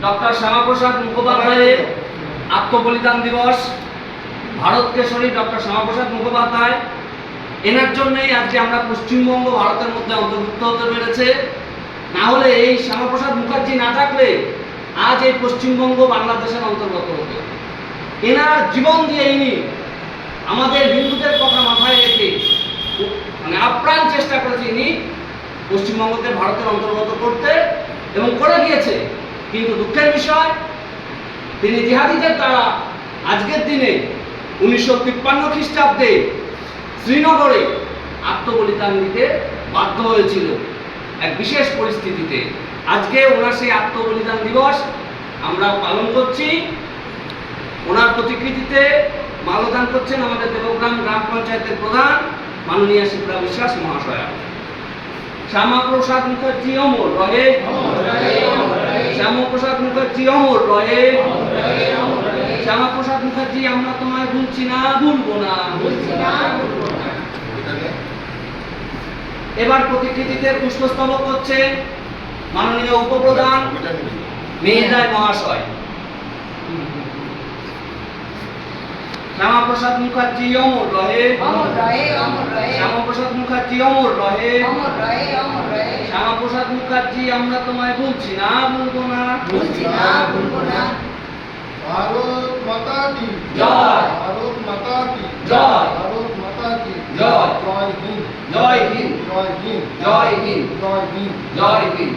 Doctor Shyamaprasad মুখোপাধ্যায়ের আত্মবলিদান দিবস। ভারত কেশরী ডক্টর শ্যামাপ্রসাদ মুখোপাধ্যায়, এনার জন্যই আজকে আমরা পশ্চিমবঙ্গ ভারতের মধ্যে অন্তর্ভুক্ত হতে পেরেছে। না হলে এই শ্যামাপ্রসাদ মুখার্জি না থাকলে আজ এই পশ্চিমবঙ্গ বাংলাদেশের অন্তর্গত হতো। এনার জীবন দিয়ে ইনি আমাদের হিন্দুদের কথা মাথায় রেখে মানে আপ্রাণ চেষ্টা করেছে ইনি পশ্চিমবঙ্গকে ভারতের অন্তর্গত করতে, এবং করে গিয়েছে। কিন্তু দুঃখের বিষয়, তিনি জিহাদিদের দ্বারা আজকের দিনে 1953 খ্রিস্টাব্দে শ্রীনগরে আত্মবলিদান দিতে বাধ্য হয়েছিল এক বিশেষ পরিস্থিতিতে। আজকে ওনার সেই আত্মবলিদান দিবস আমরা পালন করছি। ওনার প্রতিকৃতিতে মাল্যদান করছেন আমাদের দেবগ্রাম গ্রাম পঞ্চায়েতের প্রধান মাননীয় শিপ্রা বিশ্বাস মহাশয়া। শ্যামাপ্রসাদ মুখার্জি অমর রহে, শ্যামাপ্রসাদ মুখার্জি অমর রহে, শ্যামাপ্রসাদ মুখার্জি আমরা তোমায় ভুলছি না, ভুলবো না। এবার প্রতিকৃতিতে পুষ্পস্তবক করছেন মাননীয় উপপ্রধান মিহির রায় মহাশয়। শ্যামাপ্রসাদ মুখার্জি অমর রহে, শ্যামাপ্রসাদ মুখার্জি অমর রহে, শ্যামাপ্রসাদ মুখার্জি আমরা তোমায় ভুলছি না, ভুলবো না। ভারত মাতা কি জয়, ভারত মাতা কি জয়, ভারত মাতা কি জয়, জয় হিন্দ, জয় হিন্দ, জয় হিন্দ, জয় হিন্দ, জয় হিন্দ। জয় হিন্দ।